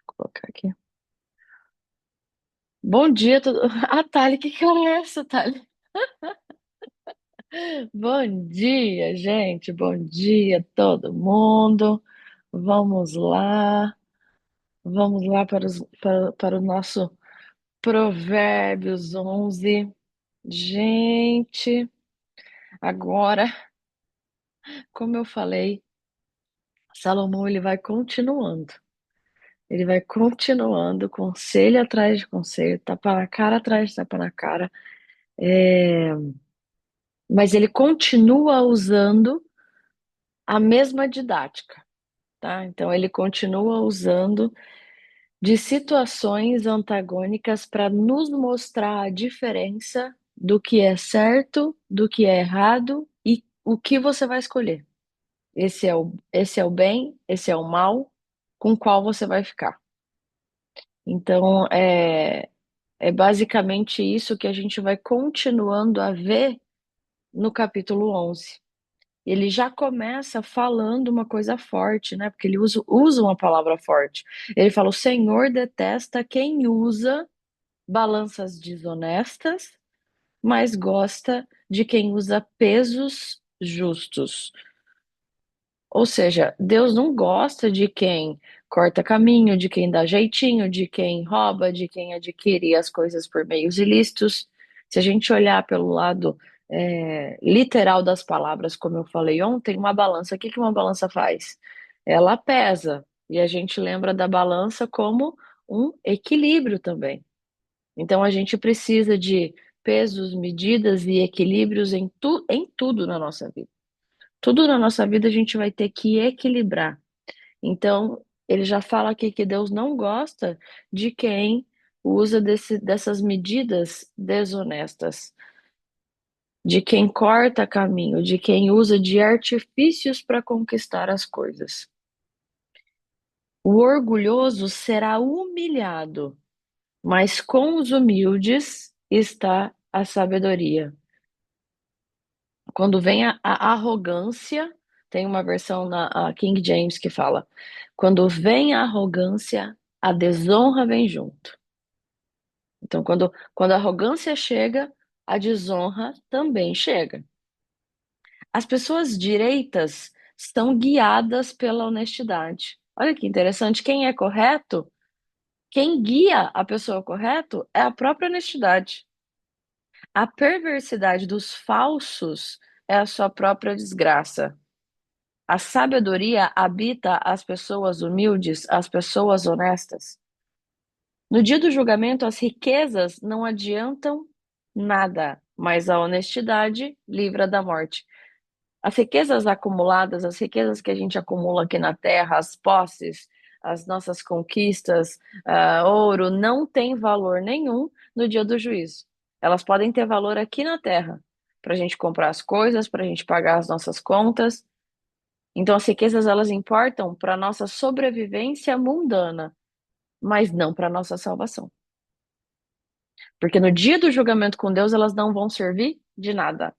Colocar aqui. Bom dia, tudo. Ah, Thali, que hora é essa, Thali? Bom dia, gente. Bom dia, todo mundo. Vamos lá. Vamos lá para o nosso Provérbios 11. Gente, agora, como eu falei, Salomão ele vai continuando. Ele vai continuando, conselho atrás de conselho, tapa na cara atrás de tapa na cara. É, mas ele continua usando a mesma didática, tá? Então ele continua usando de situações antagônicas para nos mostrar a diferença do que é certo, do que é errado e o que você vai escolher. Esse é o bem, esse é o mal, com qual você vai ficar. Então, é basicamente isso que a gente vai continuando a ver no capítulo 11. Ele já começa falando uma coisa forte, né? Porque ele usa uma palavra forte. Ele fala: o Senhor detesta quem usa balanças desonestas, mas gosta de quem usa pesos justos. Ou seja, Deus não gosta de quem corta caminho, de quem dá jeitinho, de quem rouba, de quem adquire as coisas por meios ilícitos. Se a gente olhar pelo lado literal das palavras, como eu falei ontem, uma balança, o que que uma balança faz? Ela pesa, e a gente lembra da balança como um equilíbrio também. Então a gente precisa de pesos, medidas e equilíbrios em tudo na nossa vida. Tudo na nossa vida a gente vai ter que equilibrar. Então, ele já fala aqui que Deus não gosta de quem usa dessas medidas desonestas, de quem corta caminho, de quem usa de artifícios para conquistar as coisas. O orgulhoso será humilhado, mas com os humildes está a sabedoria. Quando vem a arrogância, tem uma versão na a King James que fala: quando vem a arrogância, a desonra vem junto. Então, quando a arrogância chega, a desonra também chega. As pessoas direitas são guiadas pela honestidade. Olha que interessante, quem é correto, quem guia a pessoa correta é a própria honestidade. A perversidade dos falsos é a sua própria desgraça. A sabedoria habita as pessoas humildes, as pessoas honestas. No dia do julgamento, as riquezas não adiantam nada, mas a honestidade livra da morte. As riquezas acumuladas, as riquezas que a gente acumula aqui na terra, as posses, as nossas conquistas, ouro, não tem valor nenhum no dia do juízo. Elas podem ter valor aqui na terra, para a gente comprar as coisas, para a gente pagar as nossas contas. Então, as riquezas elas importam para a nossa sobrevivência mundana, mas não para a nossa salvação. Porque no dia do julgamento com Deus, elas não vão servir de nada.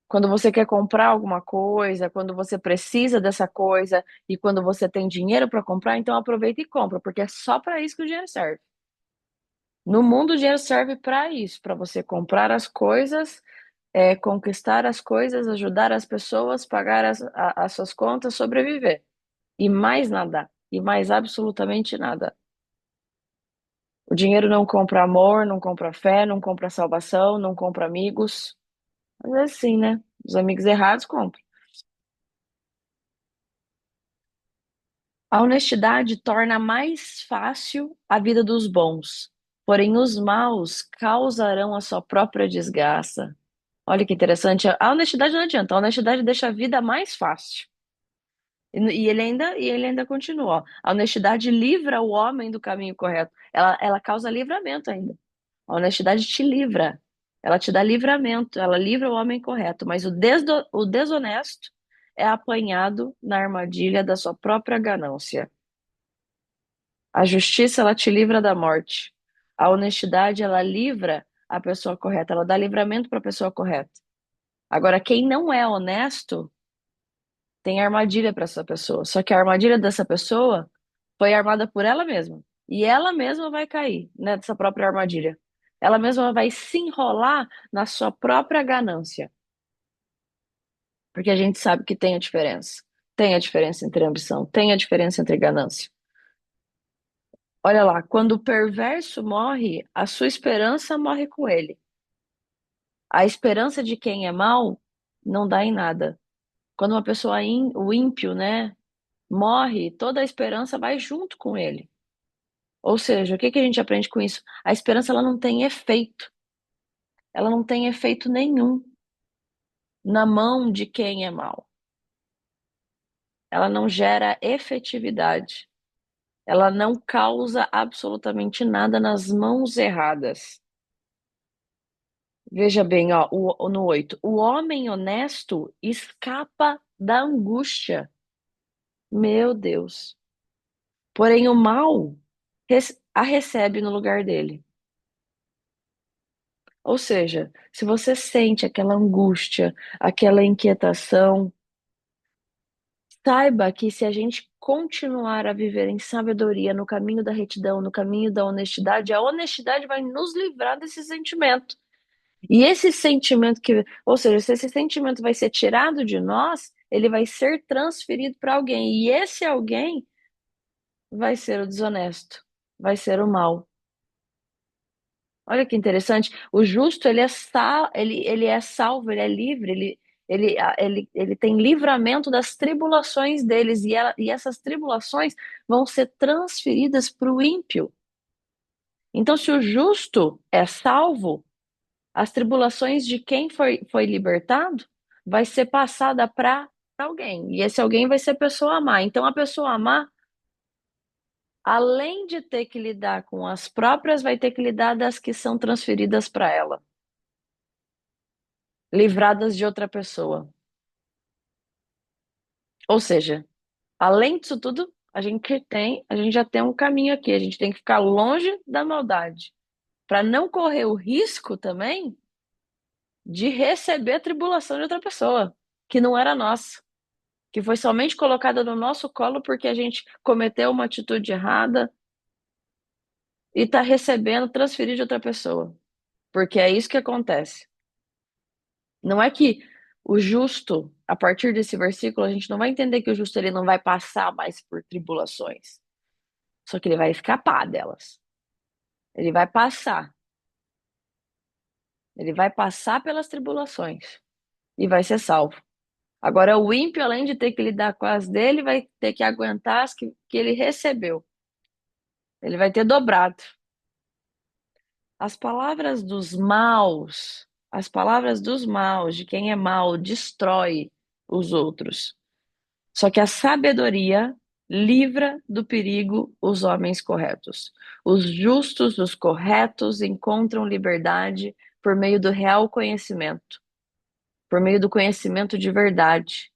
Quando você quer comprar alguma coisa, quando você precisa dessa coisa e quando você tem dinheiro para comprar, então aproveita e compra, porque é só para isso que o dinheiro serve. No mundo, o dinheiro serve para isso, para você comprar as coisas, conquistar as coisas, ajudar as pessoas, pagar as suas contas, sobreviver. E mais nada. E mais absolutamente nada. O dinheiro não compra amor, não compra fé, não compra salvação, não compra amigos. Mas é assim, né? Os amigos errados compram. A honestidade torna mais fácil a vida dos bons, porém os maus causarão a sua própria desgraça. Olha que interessante. A honestidade não adianta, a honestidade deixa a vida mais fácil. E ele ainda continua. Ó. A honestidade livra o homem do caminho correto. Ela causa livramento ainda. A honestidade te livra. Ela te dá livramento. Ela livra o homem correto. Mas o desonesto é apanhado na armadilha da sua própria ganância. A justiça, ela te livra da morte. A honestidade, ela livra a pessoa correta. Ela dá livramento para a pessoa correta. Agora, quem não é honesto tem armadilha para essa pessoa. Só que a armadilha dessa pessoa Foi armada por ela mesma. E ela mesma vai cair nessa própria armadilha. Ela mesma vai se enrolar na sua própria ganância. Porque a gente sabe que tem a diferença. Tem a diferença entre ambição, tem a diferença entre ganância. Olha lá, quando o perverso morre, a sua esperança morre com ele. A esperança de quem é mau não dá em nada. Quando uma pessoa, o ímpio, né, morre, toda a esperança vai junto com ele. Ou seja, o que que a gente aprende com isso? A esperança ela não tem efeito. Ela não tem efeito nenhum na mão de quem é mau. Ela não gera efetividade. Ela não causa absolutamente nada nas mãos erradas. Veja bem, ó, no 8. O homem honesto escapa da angústia. Meu Deus. Porém, o mal a recebe no lugar dele. Ou seja, se você sente aquela angústia, aquela inquietação, saiba que se a gente continuar a viver em sabedoria, no caminho da retidão, no caminho da honestidade, a honestidade vai nos livrar desse sentimento. E esse sentimento que, ou seja, se esse sentimento vai ser tirado de nós, ele vai ser transferido para alguém. E esse alguém vai ser o desonesto, vai ser o mal. Olha que interessante. O justo, ele é salvo, ele é livre, ele tem livramento das tribulações deles, e essas tribulações vão ser transferidas para o ímpio. Então, se o justo é salvo, as tribulações de quem foi libertado vai ser passada para alguém. E esse alguém vai ser a pessoa má. Então, a pessoa má, além de ter que lidar com as próprias, vai ter que lidar das que são transferidas para ela, livradas de outra pessoa. Ou seja, além disso tudo, a gente já tem um caminho aqui. A gente tem que ficar longe da maldade, para não correr o risco também de receber a tribulação de outra pessoa, que não era nossa, que foi somente colocada no nosso colo porque a gente cometeu uma atitude errada e está recebendo transferir de outra pessoa. Porque é isso que acontece. Não é que o justo, a partir desse versículo, a gente não vai entender que o justo ele não vai passar mais por tribulações. Só que ele vai escapar delas. Ele vai passar. Ele vai passar pelas tribulações e vai ser salvo. Agora, o ímpio, além de ter que lidar com as dele, vai ter que aguentar as que ele recebeu. Ele vai ter dobrado. As palavras dos maus, as palavras dos maus, de quem é mau, destrói os outros. Só que a sabedoria livra do perigo os homens corretos. Os justos, os corretos, encontram liberdade por meio do real conhecimento, por meio do conhecimento de verdade.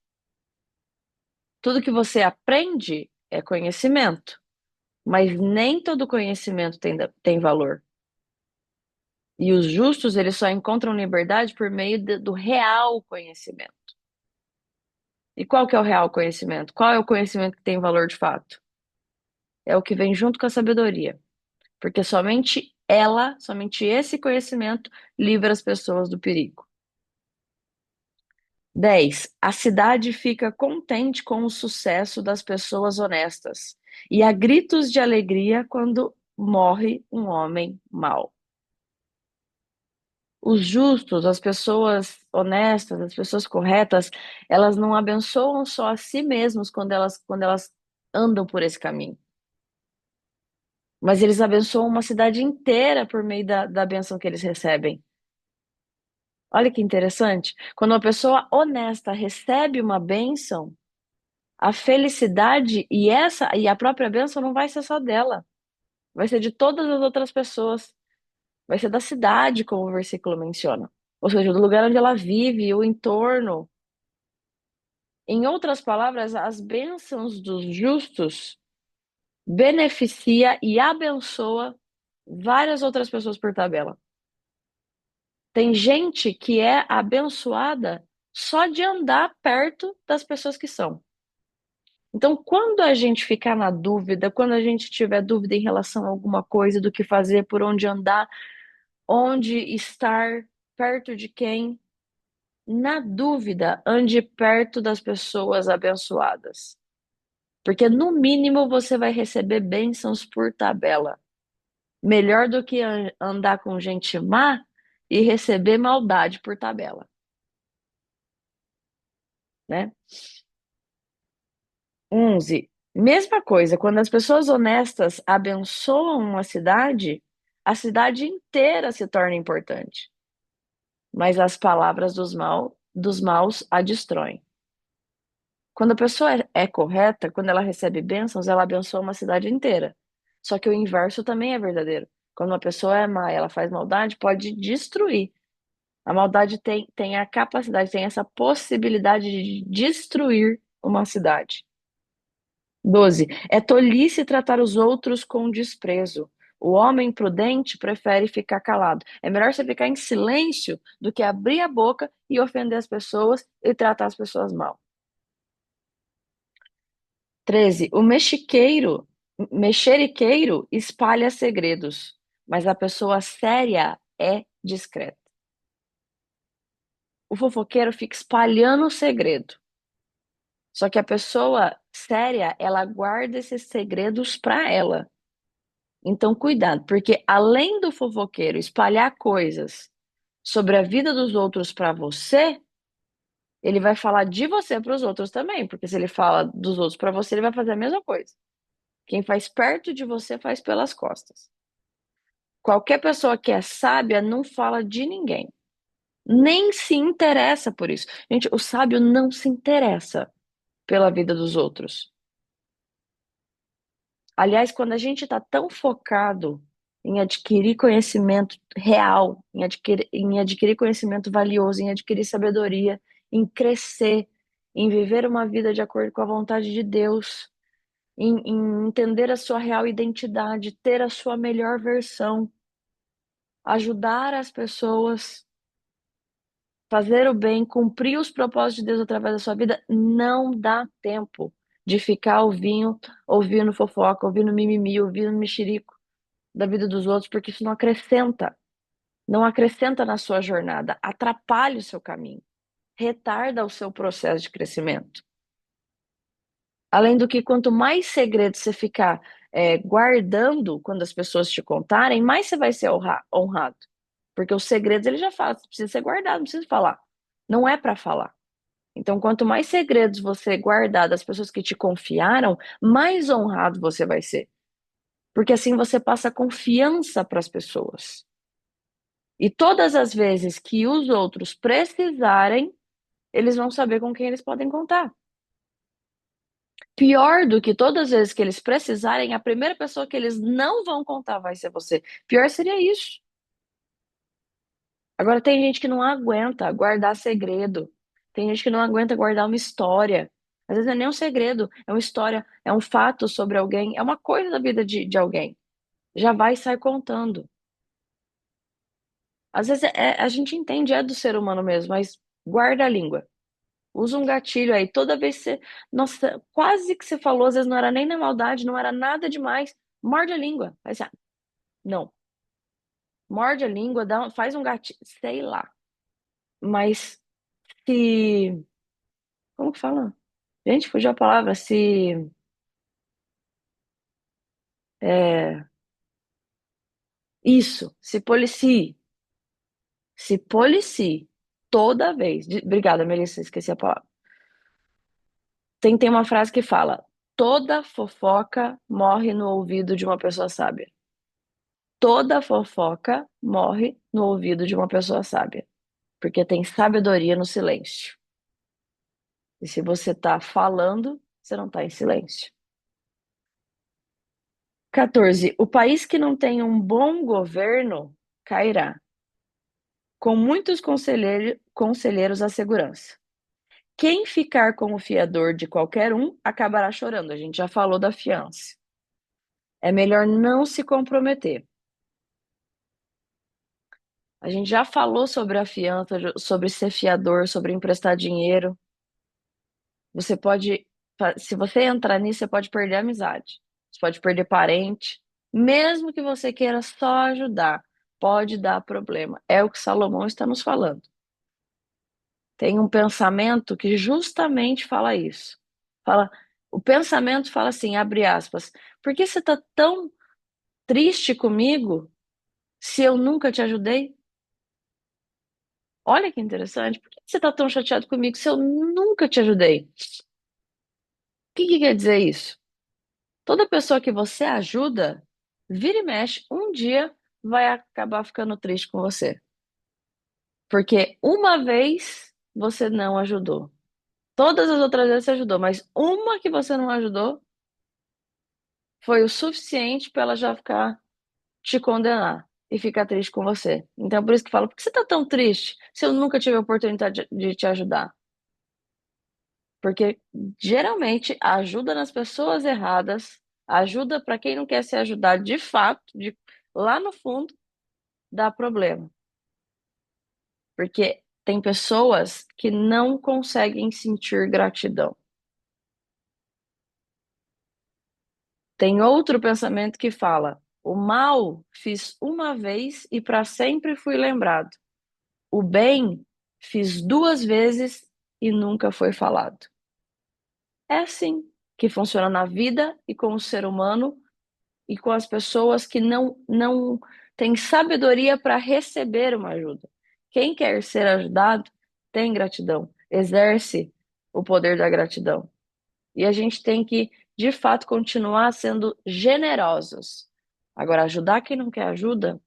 Tudo que você aprende é conhecimento, mas nem todo conhecimento tem valor. E os justos, eles só encontram liberdade por meio do real conhecimento. E qual que é o real conhecimento? Qual é o conhecimento que tem valor de fato? É o que vem junto com a sabedoria. Porque somente esse conhecimento livra as pessoas do perigo. 10. A cidade fica contente com o sucesso das pessoas honestas e há gritos de alegria quando morre um homem mau. Os justos, as pessoas honestas, as pessoas corretas, elas não abençoam só a si mesmos quando elas andam por esse caminho. Mas eles abençoam uma cidade inteira por meio da bênção que eles recebem. Olha que interessante. Quando uma pessoa honesta recebe uma bênção, a felicidade e a própria bênção não vai ser só dela. Vai ser de todas as outras pessoas. Vai ser da cidade, como o versículo menciona. Ou seja, do lugar onde ela vive, o entorno. Em outras palavras, as bênçãos dos justos beneficia e abençoa várias outras pessoas por tabela. Tem gente que é abençoada só de andar perto das pessoas que são. Então, quando a gente ficar na dúvida, quando a gente tiver dúvida em relação a alguma coisa, do que fazer, por onde andar, onde estar, perto de quem, na dúvida, ande perto das pessoas abençoadas. Porque no mínimo você vai receber bênçãos por tabela. Melhor do que andar com gente má e receber maldade por tabela, né? 11. Mesma coisa, quando as pessoas honestas abençoam uma cidade, a cidade inteira se torna importante. Mas as palavras dos maus a destroem. Quando a pessoa é correta, quando ela recebe bênçãos, ela abençoa uma cidade inteira. Só que o inverso também é verdadeiro. Quando uma pessoa é má, ela faz maldade, pode destruir. A maldade tem a capacidade, tem essa possibilidade de destruir uma cidade. 12. É tolice tratar os outros com desprezo. O homem prudente prefere ficar calado. É melhor você ficar em silêncio do que abrir a boca e ofender as pessoas e tratar as pessoas mal. 13. O mexeriqueiro espalha segredos, mas a pessoa séria é discreta. O fofoqueiro fica espalhando o segredo. Só que a pessoa séria, ela guarda esses segredos para ela. Então, cuidado, porque além do fofoqueiro espalhar coisas sobre a vida dos outros para você, ele vai falar de você para os outros também, porque se ele fala dos outros para você, ele vai fazer a mesma coisa. Quem faz perto de você faz pelas costas. Qualquer pessoa que é sábia não fala de ninguém, nem se interessa por isso. Gente, o sábio não se interessa pela vida dos outros. Aliás, quando a gente está tão focado em adquirir conhecimento real, em adquirir conhecimento valioso, em adquirir sabedoria, em crescer, em viver uma vida de acordo com a vontade de Deus, em entender a sua real identidade, ter a sua melhor versão, ajudar as pessoas, fazer o bem, cumprir os propósitos de Deus através da sua vida, não dá tempo de ficar ouvindo fofoca, ouvindo mimimi, ouvindo mexerico da vida dos outros, porque isso não acrescenta na sua jornada, atrapalha o seu caminho, retarda o seu processo de crescimento. Além do que, quanto mais segredo você ficar guardando quando as pessoas te contarem, mais você vai ser honrado. Porque os segredos ele já fala, precisa ser guardado, não precisa falar. Não é para falar. Então, quanto mais segredos você guardar das pessoas que te confiaram, mais honrado você vai ser. Porque assim você passa confiança para as pessoas. E todas as vezes que os outros precisarem, eles vão saber com quem eles podem contar. Pior do que todas as vezes que eles precisarem, a primeira pessoa que eles não vão contar vai ser você. Pior seria isso. Agora, tem gente que não aguenta guardar segredo. Tem gente que não aguenta guardar uma história. Às vezes não é nem um segredo, é uma história, é um fato sobre alguém, é uma coisa da vida de alguém. Já vai e sai contando. Às vezes a gente entende, é do ser humano mesmo, mas guarda a língua. Usa um gatilho aí. Toda vez que você. Nossa, quase que você falou, às vezes não era nem na maldade, não era nada demais. Morde a língua. Faz assim, não. Morde a língua, faz um gatilho, sei lá. Mas se. Como que fala? Gente, fugiu a palavra. Se. é, Isso, se policie. Se policie. Toda vez. Obrigada, Melissa, esqueci a palavra. Tem uma frase que fala: toda fofoca morre no ouvido de uma pessoa sábia. Toda fofoca morre no ouvido de uma pessoa sábia, porque tem sabedoria no silêncio. E se você está falando, você não está em silêncio. 14. O país que não tem um bom governo cairá, com muitos conselheiros à segurança. Quem ficar como fiador de qualquer um acabará chorando. A gente já falou da fiança. É melhor não se comprometer. A gente já falou sobre a fiança, sobre ser fiador, sobre emprestar dinheiro. Você pode Se você entrar nisso, você pode perder a amizade, você pode perder parente, mesmo que você queira só ajudar, pode dar problema. É o que Salomão está nos falando. Tem um pensamento que justamente fala isso. Fala, o pensamento fala assim, abre aspas, por que você está tão triste comigo se eu nunca te ajudei? Olha que interessante, por que você está tão chateado comigo se eu nunca te ajudei? O que quer dizer isso? Toda pessoa que você ajuda, vira e mexe, um dia vai acabar ficando triste com você. Porque uma vez você não ajudou. Todas as outras vezes você ajudou, mas uma que você não ajudou foi o suficiente para ela já ficar te condenar e ficar triste com você. Então, por isso que falo, por que você tá tão triste se eu nunca tive a oportunidade de te ajudar? Porque geralmente a ajuda nas pessoas erradas, ajuda para quem não quer ser ajudado de fato, lá no fundo, dá problema. Porque tem pessoas que não conseguem sentir gratidão. Tem outro pensamento que fala: o mal fiz uma vez e para sempre fui lembrado. O bem fiz duas vezes e nunca foi falado. É assim que funciona na vida e com o ser humano e com as pessoas que não têm sabedoria para receber uma ajuda. Quem quer ser ajudado tem gratidão, exerce o poder da gratidão. E a gente tem que, de fato, continuar sendo generosos. Agora, ajudar quem não quer ajuda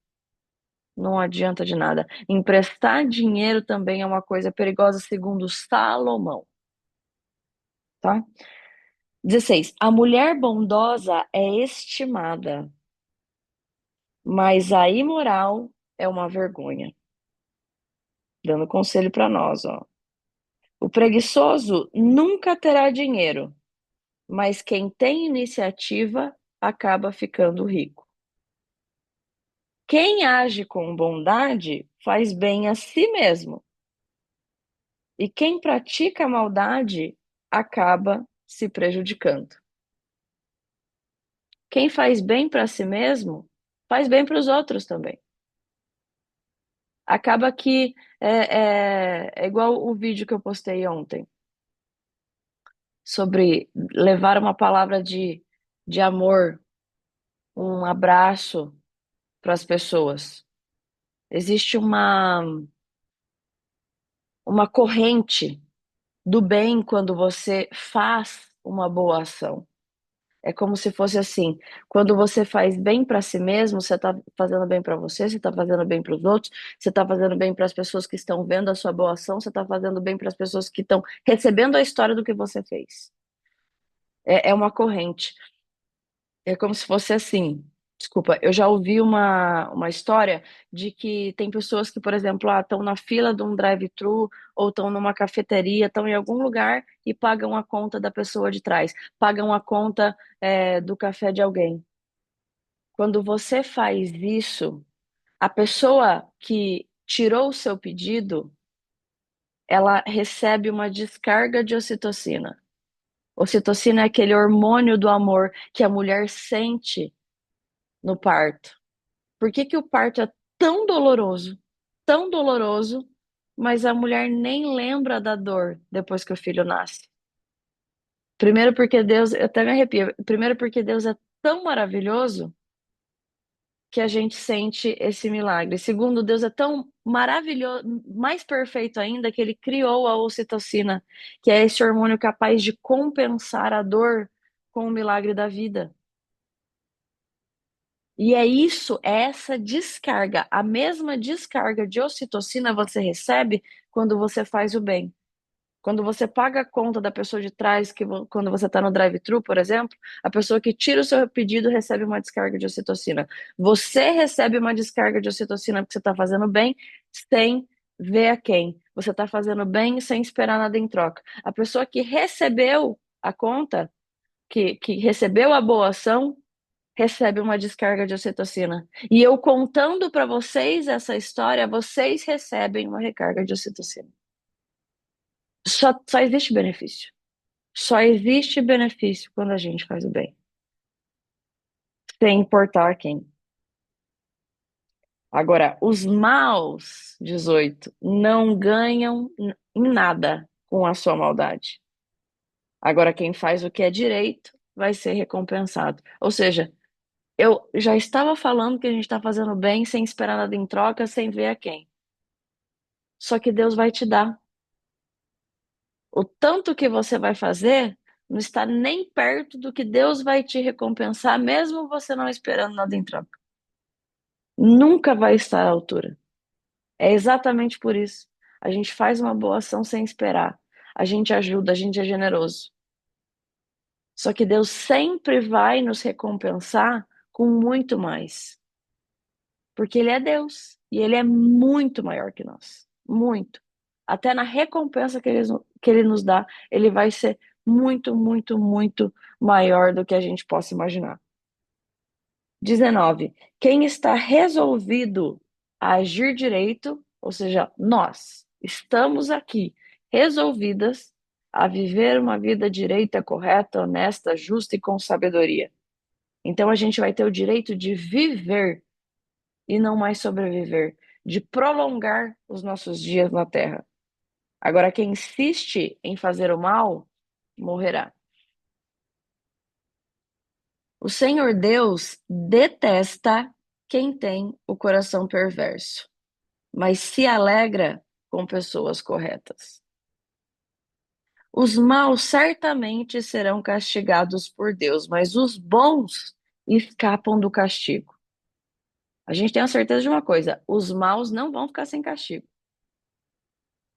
não adianta de nada. Emprestar dinheiro também é uma coisa perigosa, segundo Salomão, tá? 16. A mulher bondosa é estimada, mas a imoral é uma vergonha. Dando conselho para nós, ó. O preguiçoso nunca terá dinheiro, mas quem tem iniciativa acaba ficando rico. Quem age com bondade faz bem a si mesmo, e quem pratica a maldade acaba se prejudicando. Quem faz bem para si mesmo faz bem para os outros também. Acaba que é igual o vídeo que eu postei ontem sobre levar uma palavra de amor, um abraço para as pessoas. Existe uma corrente do bem quando você faz uma boa ação. É como se fosse assim, quando você faz bem para si mesmo, você está fazendo bem para você, você está fazendo bem para os outros, você está fazendo bem para as pessoas que estão vendo a sua boa ação, você está fazendo bem para as pessoas que estão recebendo a história do que você fez. É uma corrente. É como se fosse assim. Desculpa, eu já ouvi uma história de que tem pessoas que, por exemplo, estão na fila de um drive-thru ou estão numa cafeteria, estão em algum lugar e pagam a conta da pessoa de trás, pagam a conta, do café de alguém. Quando você faz isso, a pessoa que tirou o seu pedido, ela recebe uma descarga de ocitocina. Ocitocina é aquele hormônio do amor que a mulher sente no parto. Por que que o parto é tão doloroso, mas a mulher nem lembra da dor depois que o filho nasce? Primeiro porque Deus, eu até me arrepio, primeiro porque Deus é tão maravilhoso que a gente sente esse milagre. Segundo, Deus é tão maravilhoso, mais perfeito ainda, que ele criou a ocitocina, que é esse hormônio capaz de compensar a dor com o milagre da vida. E é isso, é essa descarga, a mesma descarga de ocitocina você recebe quando você faz o bem. Quando você paga a conta da pessoa de trás, quando você está no drive-thru, por exemplo, a pessoa que tira o seu pedido recebe uma descarga de ocitocina. Você recebe uma descarga de ocitocina porque você está fazendo bem, sem ver a quem. Você está fazendo bem sem esperar nada em troca. A pessoa que recebeu a conta, que recebeu a boa ação, recebe uma descarga de ocitocina. E eu contando para vocês essa história, vocês recebem uma recarga de ocitocina. Só existe benefício. Só existe benefício quando a gente faz o bem, sem importar quem. Agora, os maus, 18, não ganham em nada com a sua maldade. Agora, quem faz o que é direito vai ser recompensado. Ou seja, eu já estava falando que a gente está fazendo bem sem esperar nada em troca, sem ver a quem. Só que Deus vai te dar. O tanto que você vai fazer não está nem perto do que Deus vai te recompensar, mesmo você não esperando nada em troca. Nunca vai estar à altura. É exatamente por isso. A gente faz uma boa ação sem esperar. A gente ajuda, a gente é generoso. Só que Deus sempre vai nos recompensar com muito mais. Porque Ele é Deus. E Ele é muito maior que nós. Muito. Até na recompensa que ele nos dá, Ele vai ser muito, muito, muito maior do que a gente possa imaginar. 19. Quem está resolvido a agir direito, ou seja, nós estamos aqui resolvidas a viver uma vida direita, correta, honesta, justa e com sabedoria. Então a gente vai ter o direito de viver e não mais sobreviver, de prolongar os nossos dias na terra. Agora, quem insiste em fazer o mal, morrerá. O Senhor Deus detesta quem tem o coração perverso, mas se alegra com pessoas corretas. Os maus certamente serão castigados por Deus, mas os bons escapam do castigo. A gente tem a certeza de uma coisa: os maus não vão ficar sem castigo.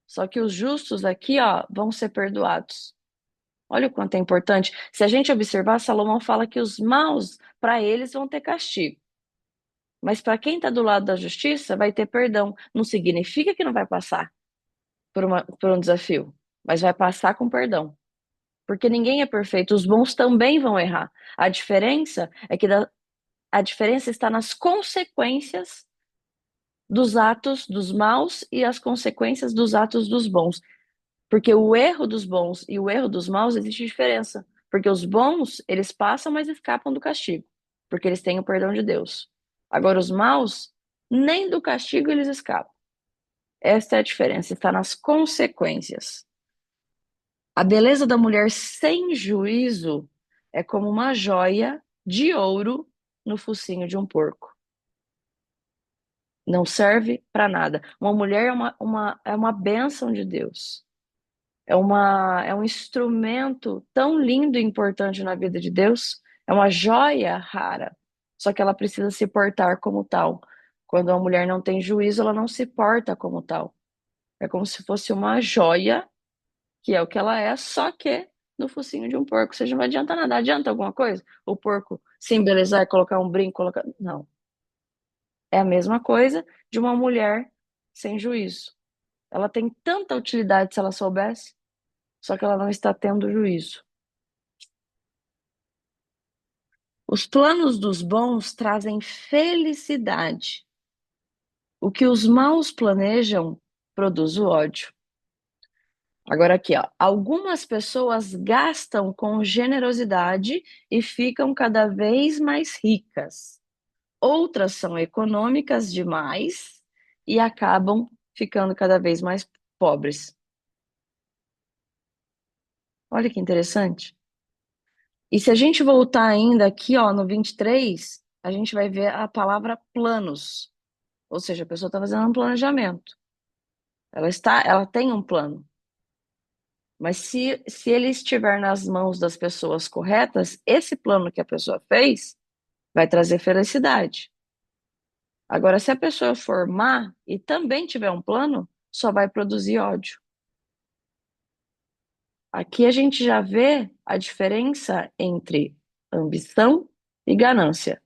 Só que os justos aqui, ó, vão ser perdoados. Olha o quanto é importante. Se a gente observar, Salomão fala que os maus, para eles, vão ter castigo. Mas para quem está do lado da justiça, vai ter perdão. Não significa que não vai passar por um desafio, mas vai passar com perdão. Porque ninguém é perfeito, os bons também vão errar. A diferença é que a diferença está nas consequências dos atos dos maus e as consequências dos atos dos bons. Porque o erro dos bons e o erro dos maus existe diferença. Porque os bons, eles passam, mas escapam do castigo. Porque eles têm o perdão de Deus. Agora, os maus, nem do castigo eles escapam. Esta é a diferença, está nas consequências. A beleza da mulher sem juízo é como uma joia de ouro no focinho de um porco. Não serve para nada. Uma mulher é uma bênção de Deus. É um instrumento tão lindo e importante na vida de Deus. É uma joia rara. Só que ela precisa se portar como tal. Quando uma mulher não tem juízo, ela não se porta como tal. É como se fosse uma joia, que é o que ela é, só que no focinho de um porco. Ou seja, não adianta nada. Adianta alguma coisa? O porco se embelezar, colocar um brinco, colocar. Não. É a mesma coisa de uma mulher sem juízo. Ela tem tanta utilidade se ela soubesse, só que ela não está tendo juízo. Os planos dos bons trazem felicidade. O que os maus planejam produz o ódio. Agora aqui, ó, algumas pessoas gastam com generosidade e ficam cada vez mais ricas. Outras são econômicas demais e acabam ficando cada vez mais pobres. Olha que interessante. E se a gente voltar ainda aqui, ó, no 23, a gente vai ver a palavra planos. Ou seja, a pessoa está fazendo um planejamento. Ela tem um plano. Mas se ele estiver nas mãos das pessoas corretas, esse plano que a pessoa fez vai trazer felicidade. Agora, se a pessoa for má e também tiver um plano, só vai produzir ódio. Aqui a gente já vê a diferença entre ambição e ganância.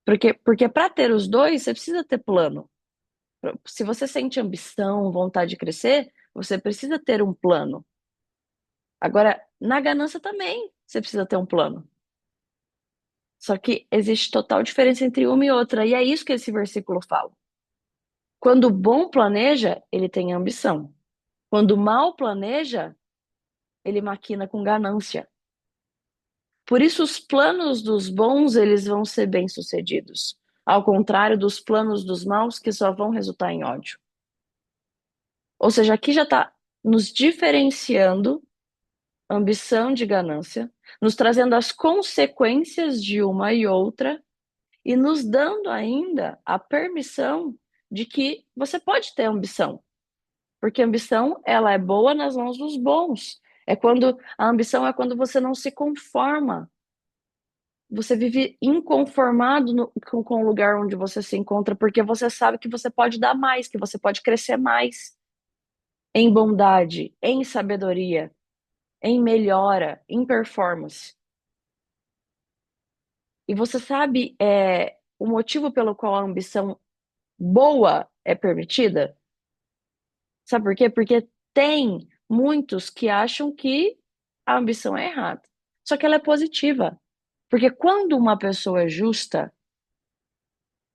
Porque para ter os dois, você precisa ter plano. Se você sente ambição, vontade de crescer, você precisa ter um plano. Agora, na ganância também, você precisa ter um plano. Só que existe total diferença entre uma e outra, e é isso que esse versículo fala. Quando o bom planeja, ele tem ambição. Quando o mal planeja, ele maquina com ganância. Por isso, os planos dos bons, eles vão ser bem-sucedidos. Ao contrário dos planos dos maus, que só vão resultar em ódio. Ou seja, aqui já está nos diferenciando ambição de ganância, nos trazendo as consequências de uma e outra e nos dando ainda a permissão de que você pode ter ambição, porque a ambição ela é boa nas mãos dos bons. É quando a ambição é quando você não se conforma, você vive inconformado com o lugar onde você se encontra, porque você sabe que você pode dar mais, que você pode crescer mais em bondade, em sabedoria, em melhora, em performance. E você sabe o motivo pelo qual a ambição boa é permitida? Sabe por quê? Porque tem muitos que acham que a ambição é errada. Só que ela é positiva. Porque quando uma pessoa é justa,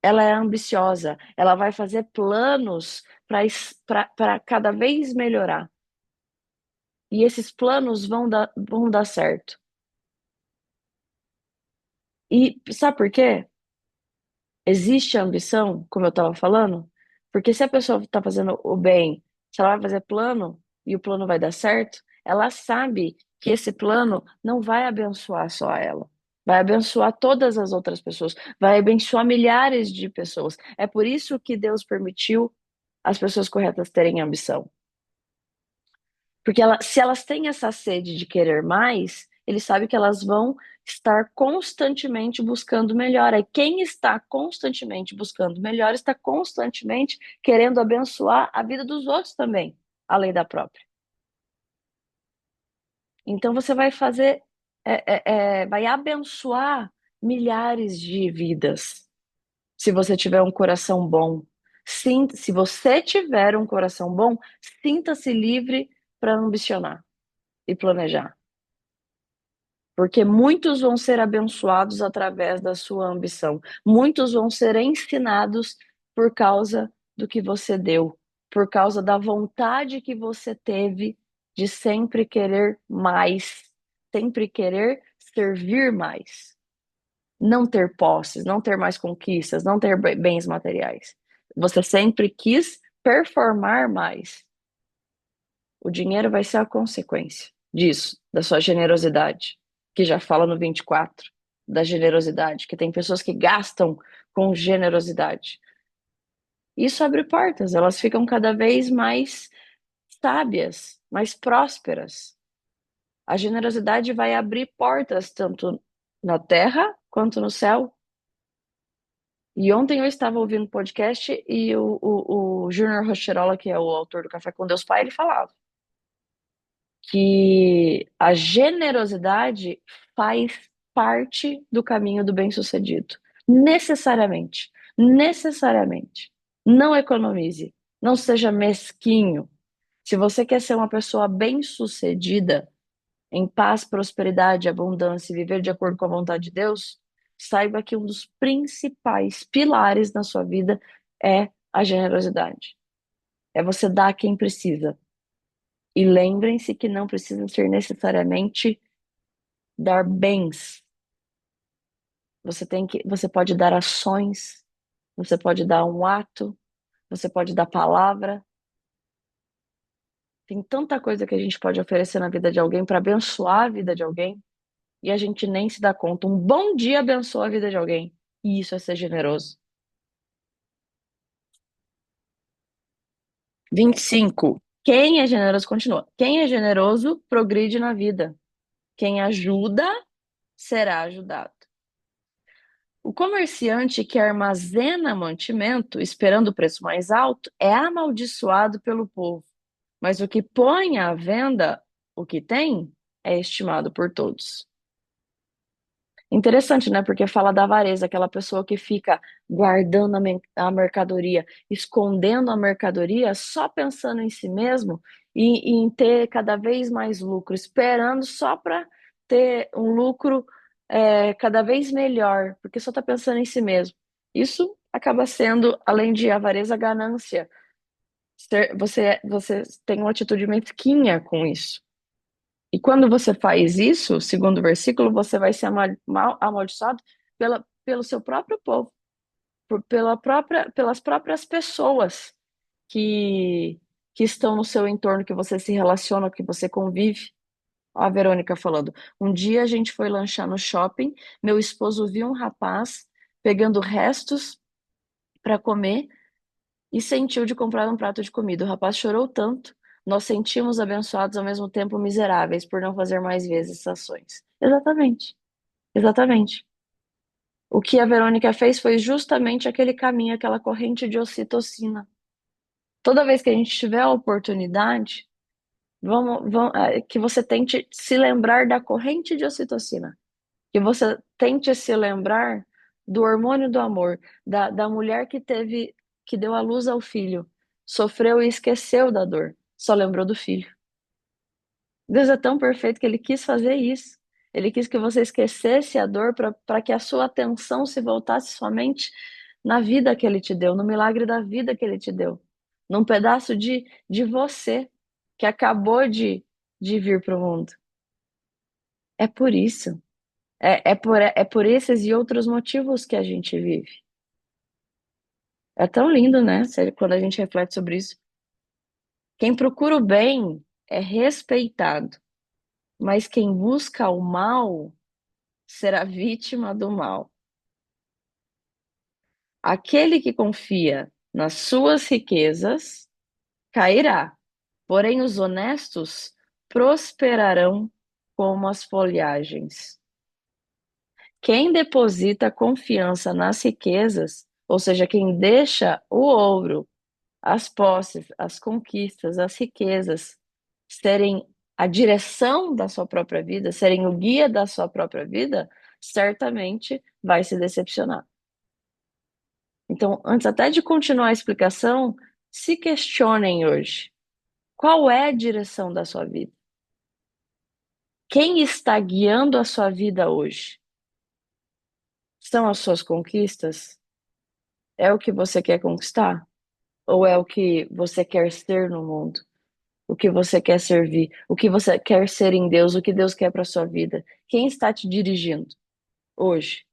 ela é ambiciosa, ela vai fazer planos para cada vez melhorar. E esses planos vão dar certo. E sabe por quê? Existe a ambição, como eu estava falando, porque se a pessoa está fazendo o bem, se ela vai fazer plano e o plano vai dar certo, ela sabe que esse plano não vai abençoar só ela, vai abençoar todas as outras pessoas, vai abençoar milhares de pessoas. É por isso que Deus permitiu as pessoas corretas terem ambição. Porque se elas têm essa sede de querer mais, eles sabem que elas vão estar constantemente buscando melhor. E quem está constantemente buscando melhor está constantemente querendo abençoar a vida dos outros também, além da própria. Então você vai fazer, vai abençoar milhares de vidas se você tiver um coração bom. Sim, se você tiver um coração bom, sinta-se livre para ambicionar e planejar. Porque muitos vão ser abençoados através da sua ambição. Muitos vão ser ensinados por causa do que você deu, por causa da vontade que você teve de sempre querer mais, sempre querer servir mais, não ter posses, não ter mais conquistas, não ter bens materiais. Você sempre quis performar mais. O dinheiro vai ser a consequência disso, da sua generosidade, que já fala no 24, da generosidade, que tem pessoas que gastam com generosidade. Isso abre portas, elas ficam cada vez mais sábias, mais prósperas. A generosidade vai abrir portas tanto na terra quanto no céu. E ontem eu estava ouvindo um podcast e o Júnior Rocherola, que é o autor do Café com Deus Pai, ele falava que a generosidade faz parte do caminho do bem-sucedido. Necessariamente. Necessariamente. Não economize. Não seja mesquinho. Se você quer ser uma pessoa bem-sucedida, em paz, prosperidade, abundância e viver de acordo com a vontade de Deus, saiba que um dos principais pilares na sua vida é a generosidade. É você dar a quem precisa. E lembrem-se que não precisa ser necessariamente dar bens. Você pode dar ações, você pode dar um ato, você pode dar palavra. Tem tanta coisa que a gente pode oferecer na vida de alguém para abençoar a vida de alguém e a gente nem se dá conta. Um bom dia abençoa a vida de alguém. E isso é ser generoso. 25. Quem é generoso continua. Quem é generoso progride na vida. Quem ajuda será ajudado. O comerciante que armazena mantimento, esperando o preço mais alto, é amaldiçoado pelo povo. Mas o que põe à venda o que tem é estimado por todos. Interessante, né? Porque fala da avareza, aquela pessoa que fica guardando a mercadoria, escondendo a mercadoria, só pensando em si mesmo e em ter cada vez mais lucro, esperando só para ter um lucro cada vez melhor, porque só está pensando em si mesmo. Isso acaba sendo, além de avareza, ganância. Você tem uma atitude mesquinha com isso. E quando você faz isso, segundo o versículo, você vai ser amaldiçoado pelo seu próprio povo, pelas próprias pessoas que, que estão no seu entorno, que você se relaciona, que você convive. Ó, a Verônica falando. Um dia a gente foi lanchar no shopping, meu esposo viu um rapaz pegando restos para comer e sentiu de comprar um prato de comida. O rapaz chorou tanto. Nós sentimos abençoados ao mesmo tempo miseráveis por não fazer mais vezes essas ações. Exatamente, exatamente. O que a Verônica fez foi justamente aquele caminho, aquela corrente de ocitocina. Toda vez que a gente tiver a oportunidade, que você tente se lembrar da corrente de ocitocina, que você tente se lembrar do hormônio do amor, da mulher que deu à luz ao filho, sofreu e esqueceu da dor, só lembrou do filho. Deus é tão perfeito que ele quis fazer isso. Ele quis que você esquecesse a dor para que a sua atenção se voltasse somente na vida que ele te deu, no milagre da vida que ele te deu, num pedaço de você que acabou de vir para o mundo. É por isso. É por esses e outros motivos que a gente vive. É tão lindo, né? Quando a gente reflete sobre isso. Quem procura o bem é respeitado, mas quem busca o mal será vítima do mal. Aquele que confia nas suas riquezas cairá, porém os honestos prosperarão como as folhagens. Quem deposita confiança nas riquezas, ou seja, quem deixa o ouro, as posses, as conquistas, as riquezas serem a direção da sua própria vida, serem o guia da sua própria vida, certamente vai se decepcionar. Então, antes até de continuar a explicação, se questionem hoje. Qual é a direção da sua vida? Quem está guiando a sua vida hoje? São as suas conquistas? É o que você quer conquistar? Ou é o que você quer ser no mundo? O que você quer servir? O que você quer ser em Deus? O que Deus quer para sua vida? Quem está te dirigindo hoje?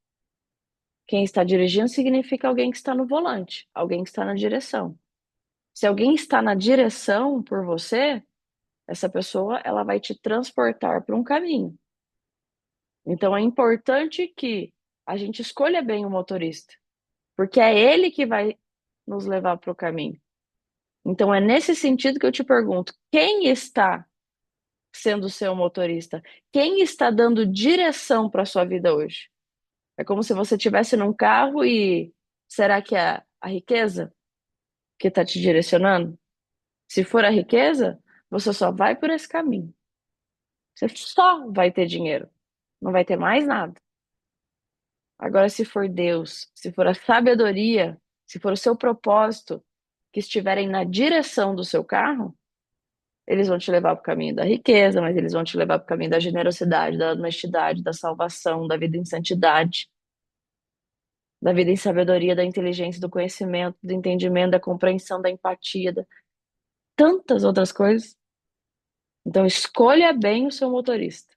Quem está dirigindo significa alguém que está no volante, alguém que está na direção. Se alguém está na direção por você, essa pessoa ela vai te transportar para um caminho. Então é importante que a gente escolha bem o motorista, porque é ele que vai nos levar para o caminho. Então é nesse sentido que eu te pergunto: quem está sendo o seu motorista? Quem está dando direção para a sua vida hoje? É como se você estivesse num carro e será que é a riqueza que está te direcionando? Se for a riqueza, você só vai por esse caminho. Você só vai ter dinheiro, não vai ter mais nada. Agora, se for Deus, se for a sabedoria, se for o seu propósito que estiverem na direção do seu carro, eles vão te levar para o caminho da riqueza, mas eles vão te levar para o caminho da generosidade, da honestidade, da salvação, da vida em santidade, da vida em sabedoria, da inteligência, do conhecimento, do entendimento, da compreensão, da empatia, tantas outras coisas. Então, escolha bem o seu motorista.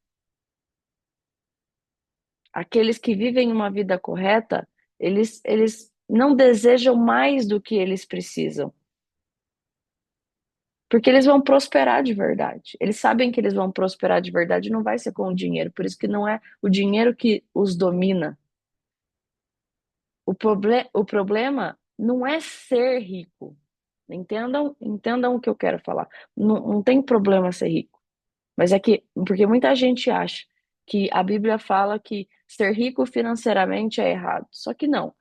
Aqueles que vivem uma vida correta, eles não desejam mais do que eles precisam. Porque eles vão prosperar de verdade. Eles sabem que eles vão prosperar de verdade, não vai ser com o dinheiro. Por isso que não é o dinheiro que os domina. O problema não é ser rico. Entendam o que eu quero falar. Não tem problema ser rico. Mas é que, porque muita gente acha que a Bíblia fala que ser rico financeiramente é errado. Só que não.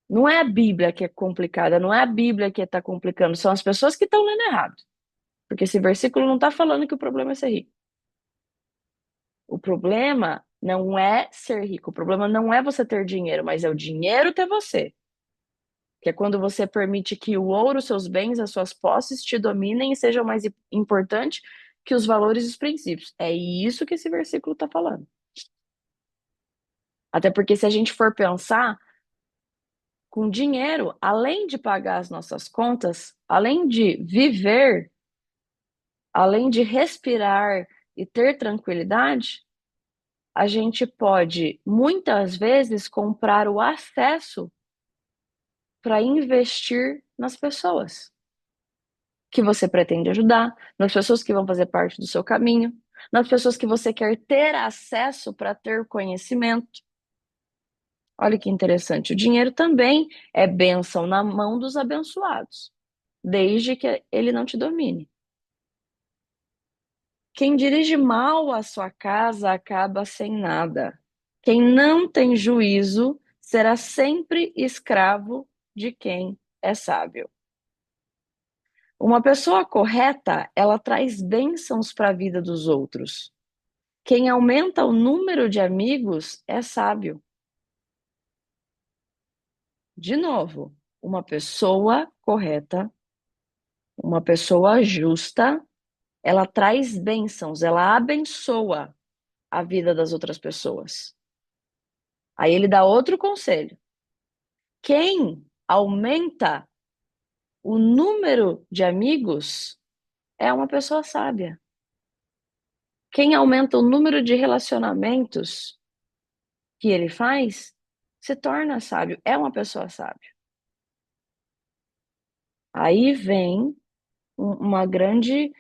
Não é a Bíblia que é complicada, não é a Bíblia que está complicando, são as pessoas que estão lendo errado. Porque esse versículo não está falando que o problema é ser rico. O problema não é ser rico, o problema não é você ter dinheiro, mas é o dinheiro ter você. Que é quando você permite que o ouro, seus bens, as suas posses te dominem e sejam mais importantes que os valores e os princípios. É isso que esse versículo está falando. Até porque se a gente for pensar, com dinheiro, além de pagar as nossas contas, além de viver, além de respirar e ter tranquilidade, a gente pode, muitas vezes, comprar o acesso para investir nas pessoas que você pretende ajudar, nas pessoas que vão fazer parte do seu caminho, nas pessoas que você quer ter acesso para ter conhecimento. Olha que interessante. O dinheiro também é bênção na mão dos abençoados, desde que ele não te domine. Quem dirige mal a sua casa acaba sem nada. Quem não tem juízo será sempre escravo de quem é sábio. Uma pessoa correta, ela traz bênçãos para a vida dos outros. Quem aumenta o número de amigos é sábio. De novo, uma pessoa correta, uma pessoa justa, ela traz bênçãos, ela abençoa a vida das outras pessoas. Aí ele dá outro conselho. Quem aumenta o número de amigos é uma pessoa sábia. Quem aumenta o número de relacionamentos que ele faz se torna sábio, é uma pessoa sábia. Aí vem uma grande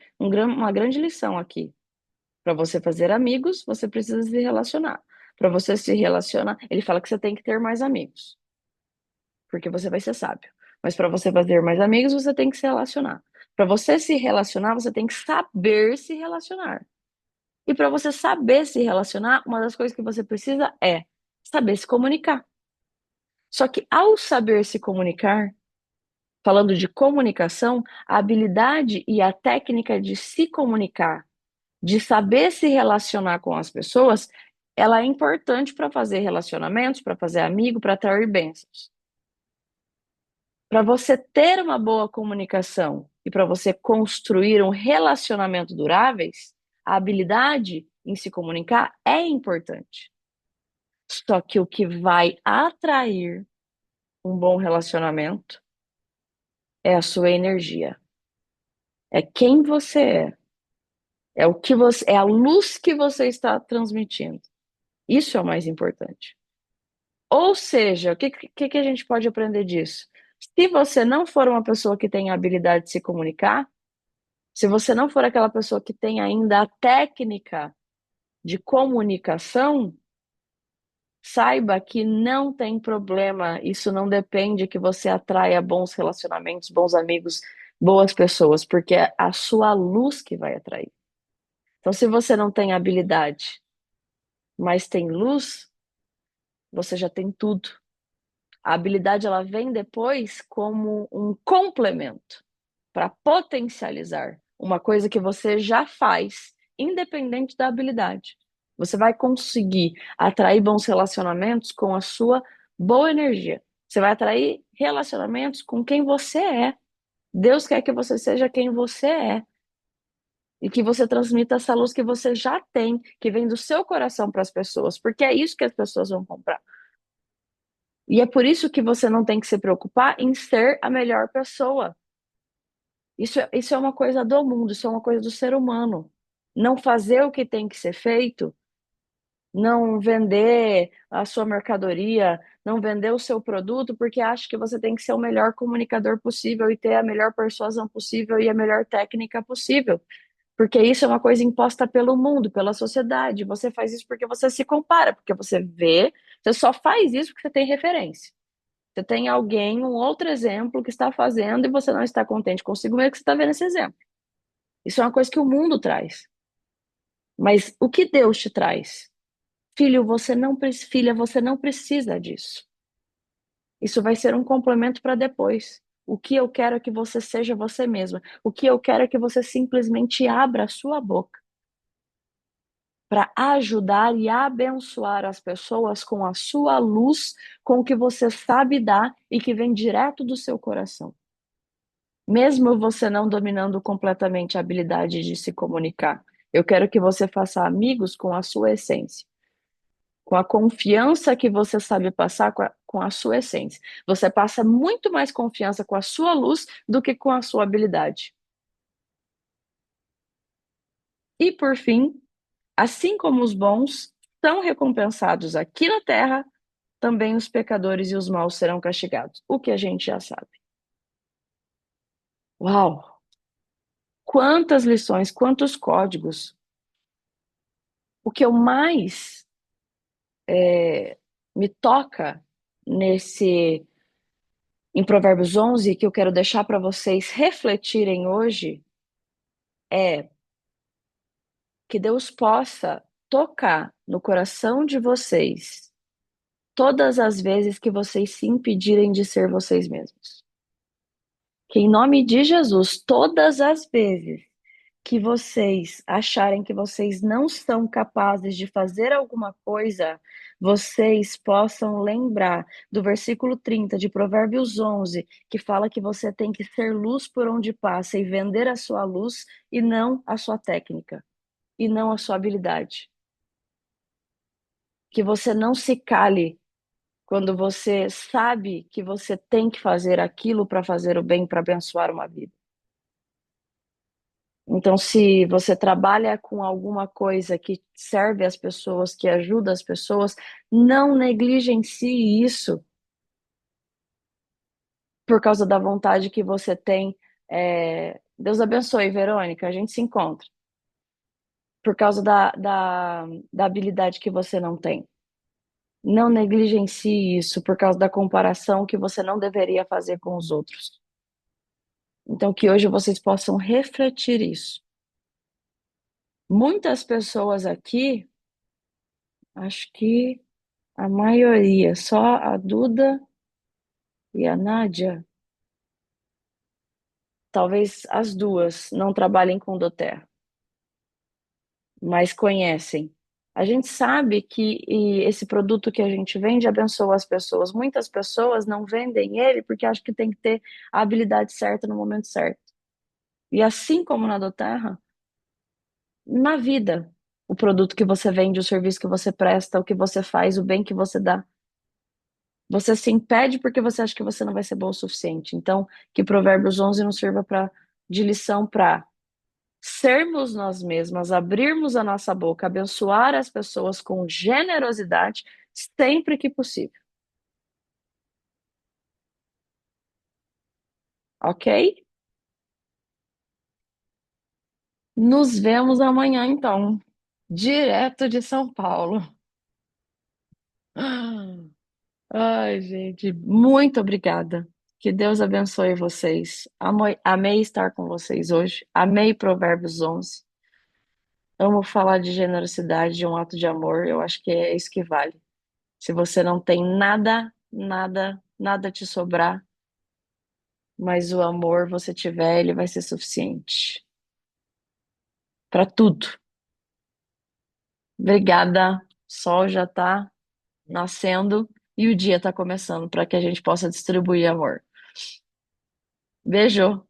lição aqui. Para você fazer amigos, você precisa se relacionar. Para você se relacionar, ele fala que você tem que ter mais amigos, porque você vai ser sábio. Mas para você fazer mais amigos, você tem que se relacionar. Para você se relacionar, você tem que saber se relacionar. E para você saber se relacionar, uma das coisas que você precisa é saber se comunicar. Só que ao saber se comunicar, falando de comunicação, a habilidade e a técnica de se comunicar, de saber se relacionar com as pessoas, ela é importante para fazer relacionamentos, para fazer amigo, para atrair bênçãos. Para você ter uma boa comunicação e para você construir um relacionamento duráveis, a habilidade em se comunicar é importante. Só que o que vai atrair um bom relacionamento é a sua energia. É quem você é o que você, é a luz que você está transmitindo. Isso é o mais importante. Ou seja, o que a gente pode aprender disso? Se você não for uma pessoa que tem a habilidade de se comunicar, se você não for aquela pessoa que tem ainda a técnica de comunicação, saiba que não tem problema. Isso não depende que você atraia bons relacionamentos, bons amigos, boas pessoas, porque é a sua luz que vai atrair. Então, se você não tem habilidade, mas tem luz, você já tem tudo. A habilidade ela vem depois como um complemento para potencializar uma coisa que você já faz, independente da habilidade. Você vai conseguir atrair bons relacionamentos com a sua boa energia. Você vai atrair relacionamentos com quem você é. Deus quer que você seja quem você é. E que você transmita essa luz que você já tem, que vem do seu coração para as pessoas, porque é isso que as pessoas vão comprar. E é por isso que você não tem que se preocupar em ser a melhor pessoa. Isso é uma coisa do mundo, isso é uma coisa do ser humano. Não fazer o que tem que ser feito, não vender a sua mercadoria, não vender o seu produto, porque acha que você tem que ser o melhor comunicador possível e ter a melhor persuasão possível e a melhor técnica possível. Porque isso é uma coisa imposta pelo mundo, pela sociedade. Você faz isso porque você se compara, porque você vê, você só faz isso porque você tem referência. Você tem alguém, um outro exemplo que está fazendo e você não está contente consigo mesmo que você está vendo esse exemplo. Isso é uma coisa que o mundo traz. Mas o que Deus te traz? Filha, você não precisa disso. Isso vai ser um complemento para depois. O que eu quero é que você seja você mesma. O que eu quero é que você simplesmente abra a sua boca para ajudar e abençoar as pessoas com a sua luz, com o que você sabe dar e que vem direto do seu coração. Mesmo você não dominando completamente a habilidade de se comunicar, eu quero que você faça amigos com a sua essência, com a confiança que você sabe passar com a sua essência. Você passa muito mais confiança com a sua luz do que com a sua habilidade. E por fim, assim como os bons são recompensados aqui na terra, também os pecadores e os maus serão castigados. O que a gente já sabe. Uau! Quantas lições, quantos códigos. O que eu mais me toca nesse em Provérbios 11, que eu quero deixar para vocês refletirem hoje, é que Deus possa tocar no coração de vocês todas as vezes que vocês se impedirem de ser vocês mesmos. Que em nome de Jesus, todas as vezes que vocês acharem que vocês não são capazes de fazer alguma coisa, vocês possam lembrar do versículo 30 de Provérbios 11, que fala que você tem que ser luz por onde passa e vender a sua luz e não a sua técnica, e não a sua habilidade. Que você não se cale quando você sabe que você tem que fazer aquilo para fazer o bem, para abençoar uma vida. Então, se você trabalha com alguma coisa que serve as pessoas, que ajuda as pessoas, não negligencie isso por causa da vontade que você tem. Deus abençoe, Verônica, a gente se encontra. Por causa da habilidade que você não tem. Não negligencie isso por causa da comparação que você não deveria fazer com os outros. Então, que hoje vocês possam refletir isso. Muitas pessoas aqui, acho que a maioria, só a Duda e a Nádia, talvez as duas não trabalhem com Doterra, mas conhecem. A gente sabe que esse produto que a gente vende abençoa as pessoas. Muitas pessoas não vendem ele porque acham que tem que ter a habilidade certa no momento certo. E assim como na Doterra, na vida, o produto que você vende, o serviço que você presta, o que você faz, o bem que você dá, você se impede porque você acha que você não vai ser bom o suficiente. Então, que Provérbios 11 nos sirva de lição para sermos nós mesmas, abrirmos a nossa boca, abençoar as pessoas com generosidade sempre que possível. Ok? Nos vemos amanhã, então, direto de São Paulo. Ai, gente, muito obrigada. Que Deus abençoe vocês. Amei estar com vocês hoje. Amei Provérbios 11. Amo falar de generosidade, de um ato de amor. Eu acho que é isso que vale. Se você não tem nada, nada, nada te sobrar, mas o amor você tiver, ele vai ser suficiente para tudo. Obrigada. O sol já está nascendo e o dia está começando para que a gente possa distribuir amor. Beijo.